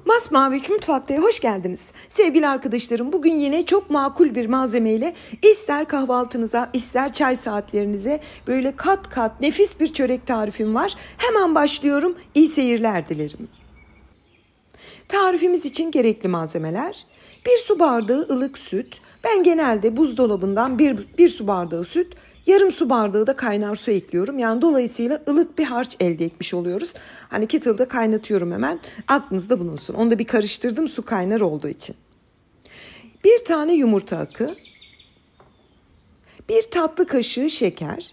Masmavi Mutfak'ta hoş geldiniz. Sevgili arkadaşlarım, bugün yine çok makul bir malzemeyle ister kahvaltınıza ister çay saatlerinize böyle kat kat nefis bir çörek tarifim var. Hemen başlıyorum. İyi seyirler dilerim. Tarifimiz için gerekli malzemeler: 1 su bardağı ılık süt. Ben genelde buzdolabından bir su bardağı süt, yarım su bardağı da kaynar su ekliyorum. Yani dolayısıyla ılık bir harç elde etmiş oluyoruz. Hani kettle'da kaynatıyorum hemen. Aklınızda bulunsun. Onu da bir karıştırdım su kaynar olduğu için. 1 tane yumurta akı. 1 tatlı kaşığı şeker.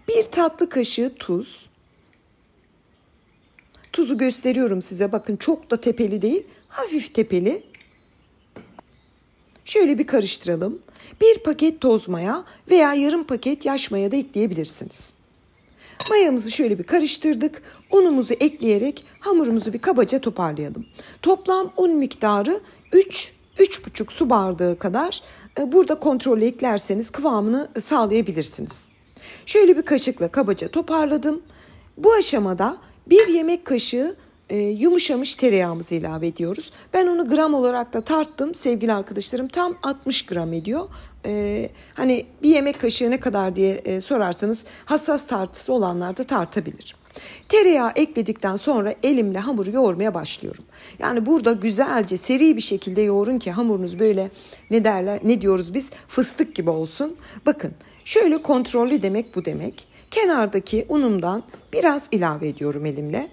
1 tatlı kaşığı tuz. Tuzu gösteriyorum size. Bakın çok da tepeli değil. Hafif tepeli. Şöyle bir karıştıralım. 1 paket toz maya veya yarım paket yaş maya da ekleyebilirsiniz. Mayamızı şöyle bir karıştırdık. Unumuzu ekleyerek hamurumuzu bir kabaca toparlayalım. Toplam un miktarı 3-3,5 su bardağı kadar. Burada kontrollü eklerseniz kıvamını sağlayabilirsiniz. Şöyle bir kaşıkla kabaca toparladım. Bu aşamada 1 yemek kaşığı yumuşamış tereyağımızı ilave ediyoruz. Ben onu gram olarak da tarttım sevgili arkadaşlarım. Tam 60 gram ediyor. Hani bir yemek kaşığı ne kadar diye sorarsanız hassas tartısı olanlar da tartabilir. Tereyağı ekledikten sonra elimle hamuru yoğurmaya başlıyorum. Yani burada güzelce seri bir şekilde yoğurun ki hamurunuz böyle ne diyoruz biz, fıstık gibi olsun. Bakın şöyle kontrollü demek bu demek. Kenardaki unumdan biraz ilave ediyorum elimle.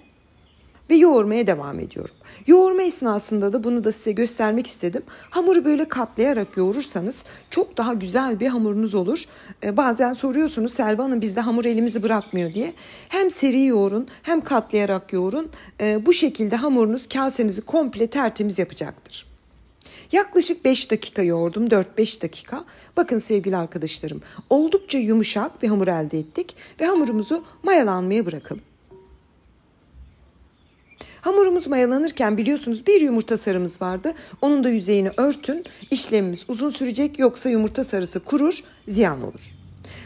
Ve yoğurmaya devam ediyorum. Yoğurma esnasında da bunu da size göstermek istedim. Hamuru böyle katlayarak yoğurursanız çok daha güzel bir hamurunuz olur. Bazen soruyorsunuz, Selva Hanım bizde hamur elimizi bırakmıyor diye. Hem seri yoğurun hem katlayarak yoğurun. Bu şekilde hamurunuz kasenizi komple tertemiz yapacaktır. Yaklaşık 5 dakika yoğurdum, 4-5 dakika. Bakın sevgili arkadaşlarım, oldukça yumuşak bir hamur elde ettik ve hamurumuzu mayalanmaya bırakalım. Hamurumuz mayalanırken biliyorsunuz bir yumurta sarımız vardı. Onun da yüzeyini örtün. İşlemimiz uzun sürecek, yoksa yumurta sarısı kurur, ziyan olur.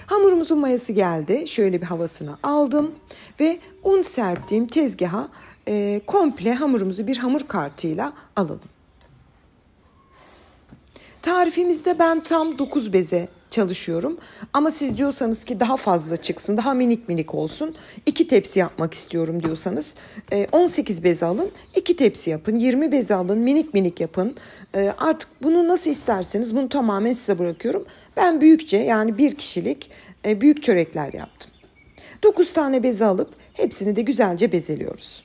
Hamurumuzun mayası geldi. Şöyle bir havasını aldım ve un serptiğim tezgaha komple hamurumuzu bir hamur kartıyla alalım. Tarifimizde ben tam 9 beze çalışıyorum. Ama siz diyorsanız ki daha fazla çıksın, daha minik minik olsun, 2 tepsi yapmak istiyorum diyorsanız 18 beze alın, 2 tepsi yapın, 20 beze alın, minik minik yapın. Artık bunu nasıl isterseniz, bunu tamamen size bırakıyorum. Ben büyükçe, yani 1 kişilik büyük çörekler yaptım. 9 tane beze alıp hepsini de güzelce bezeliyoruz.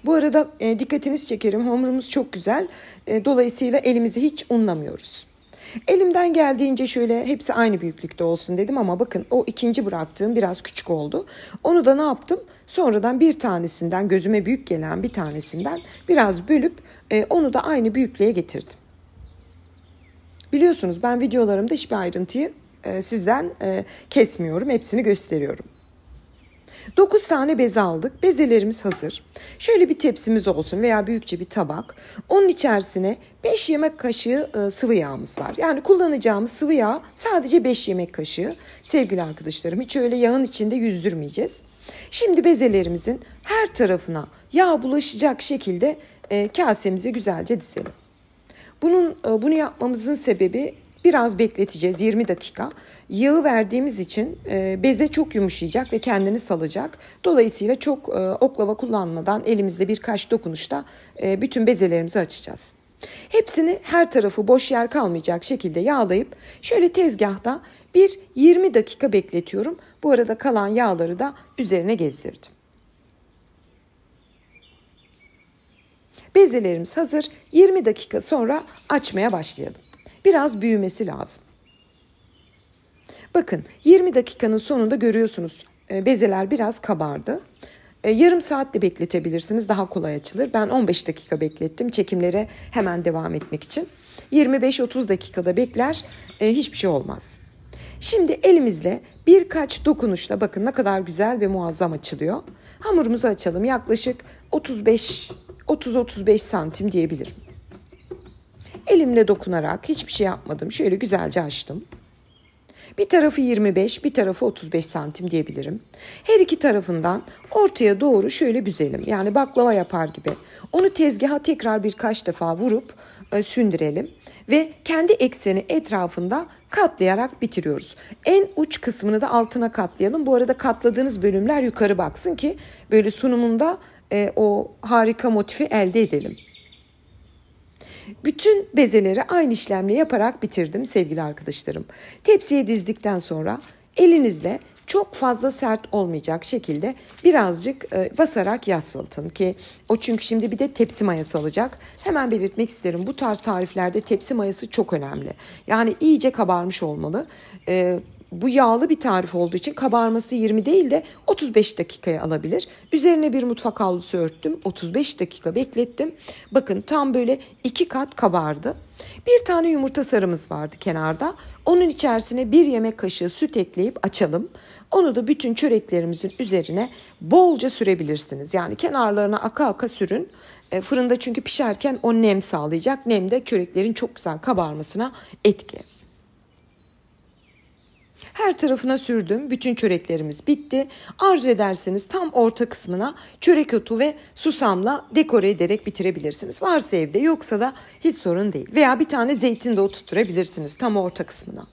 Bu arada dikkatinizi çekerim, hamurumuz çok güzel. Dolayısıyla elimizi hiç unlamıyoruz. Elimden geldiğince şöyle hepsi aynı büyüklükte olsun dedim ama bakın o ikinci bıraktığım biraz küçük oldu. Onu da ne yaptım? Sonradan bir tanesinden, gözüme büyük gelen bir tanesinden biraz bölüp onu da aynı büyüklüğe getirdim. Biliyorsunuz ben videolarımda hiçbir ayrıntıyı sizden kesmiyorum. Hepsini gösteriyorum. 9 tane beze aldık. Bezelerimiz hazır. Şöyle bir tepsimiz olsun veya büyükçe bir tabak. Onun içerisine 5 yemek kaşığı sıvı yağımız var. Yani kullanacağımız sıvı yağ sadece 5 yemek kaşığı. Sevgili arkadaşlarım, hiç öyle yağın içinde yüzdürmeyeceğiz. Şimdi bezelerimizin her tarafına yağ bulaşacak şekilde kasemizi güzelce dizelim. Bunu yapmamızın sebebi, biraz bekleteceğiz 20 dakika. Yağı verdiğimiz için beze çok yumuşayacak ve kendini salacak. Dolayısıyla çok oklava kullanmadan elimizde birkaç dokunuşta bütün bezelerimizi açacağız. Hepsini her tarafı boş yer kalmayacak şekilde yağlayıp şöyle tezgahta 20 dakika bekletiyorum. Bu arada kalan yağları da üzerine gezdirdim. Bezelerimiz hazır. 20 dakika sonra açmaya başlayalım. Biraz büyümesi lazım. Bakın 20 dakikanın sonunda görüyorsunuz bezeler biraz kabardı. Yarım saat de bekletebilirsiniz, daha kolay açılır. Ben 15 dakika beklettim çekimlere hemen devam etmek için. 25-30 dakikada bekler, hiçbir şey olmaz. Şimdi elimizle birkaç dokunuşla bakın ne kadar güzel ve muazzam açılıyor. Hamurumuzu açalım, yaklaşık 30-35 santim diyebilirim. Elimle dokunarak hiçbir şey yapmadım. Şöyle güzelce açtım. Bir tarafı 25, bir tarafı 35 santim diyebilirim. Her iki tarafından ortaya doğru şöyle büzelim. Yani baklava yapar gibi. Onu tezgaha tekrar birkaç defa vurup sündürelim. Ve kendi ekseni etrafında katlayarak bitiriyoruz. En uç kısmını da altına katlayalım. Bu arada katladığınız bölümler yukarı baksın ki böyle sunumunda o harika motifi elde edelim. Bütün bezeleri aynı işlemle yaparak bitirdim sevgili arkadaşlarım. Tepsiye dizdikten sonra elinizle çok fazla sert olmayacak şekilde birazcık basarak yassıtın ki o, çünkü şimdi bir de tepsi mayası alacak. Hemen belirtmek isterim, bu tarz tariflerde tepsi mayası çok önemli. Yani iyice kabarmış olmalı. Bu yağlı bir tarif olduğu için kabarması 20 değil de 35 dakikaya alabilir. Üzerine bir mutfak havlusu örttüm. 35 dakika beklettim. Bakın tam böyle 2 kat kabardı. Bir tane yumurta sarımız vardı kenarda. Onun içerisine 1 yemek kaşığı süt ekleyip açalım. Onu da bütün çöreklerimizin üzerine bolca sürebilirsiniz. Yani kenarlarına aka aka sürün. Fırında çünkü pişerken o nem sağlayacak. Nem de çöreklerin çok güzel kabarmasına etki. Her tarafına sürdüm. Bütün çöreklerimiz bitti. Arzu ederseniz tam orta kısmına çörek otu ve susamla dekore ederek bitirebilirsiniz. Varsa evde, yoksa da hiç sorun değil. Veya bir tane zeytin de oturtturabilirsiniz tam orta kısmına.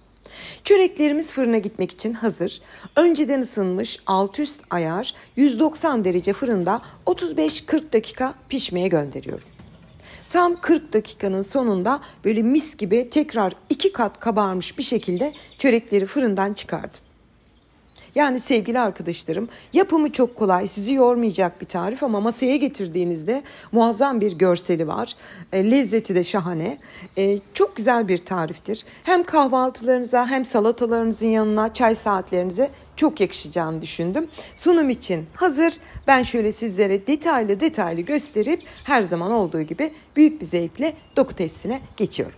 Çöreklerimiz fırına gitmek için hazır. Önceden ısınmış alt üst ayar 190 derece fırında 35-40 dakika pişmeye gönderiyorum. Tam 40 dakikanın sonunda böyle mis gibi tekrar 2 kat kabarmış bir şekilde çörekleri fırından çıkardım. Yani sevgili arkadaşlarım, yapımı çok kolay, sizi yormayacak bir tarif ama masaya getirdiğinizde muazzam bir görseli var. Lezzeti de şahane. Çok güzel bir tariftir. Hem kahvaltılarınıza hem salatalarınızın yanına, çay saatlerinize çok yakışacağını düşündüm. Sunum için hazır. Ben şöyle sizlere detaylı gösterip her zaman olduğu gibi büyük bir zevkle doku testine geçiyorum.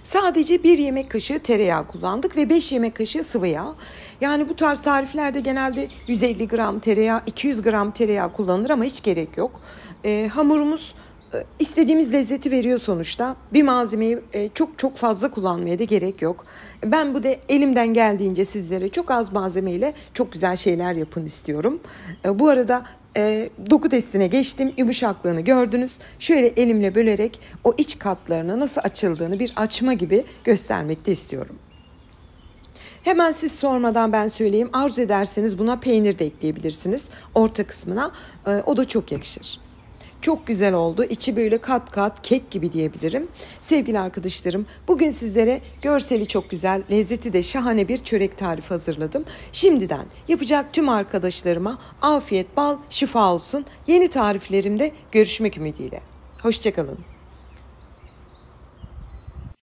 Sadece 1 yemek kaşığı tereyağı kullandık ve 5 yemek kaşığı sıvı yağ. Yani bu tarz tariflerde genelde 150 gram tereyağı, 200 gram tereyağı kullanılır ama hiç gerek yok. Hamurumuz istediğimiz lezzeti veriyor sonuçta. Bir malzemeyi çok fazla kullanmaya da gerek yok. Ben bu da elimden geldiğince sizlere çok az malzemeyle çok güzel şeyler yapın istiyorum. Bu arada doku testine geçtim. Yumuşaklığını gördünüz. Şöyle elimle bölerek o iç katlarını nasıl açıldığını bir açma gibi göstermek de istiyorum. Hemen siz sormadan ben söyleyeyim. Arzu ederseniz buna peynir de ekleyebilirsiniz orta kısmına. O da çok yakışır. Çok güzel oldu. İçi böyle kat kat kek gibi diyebilirim. Sevgili arkadaşlarım, bugün sizlere görseli çok güzel, lezzeti de şahane bir çörek tarifi hazırladım. Şimdiden yapacak tüm arkadaşlarıma afiyet, bal, şifa olsun. Yeni tariflerimde görüşmek ümidiyle. Hoşça kalın.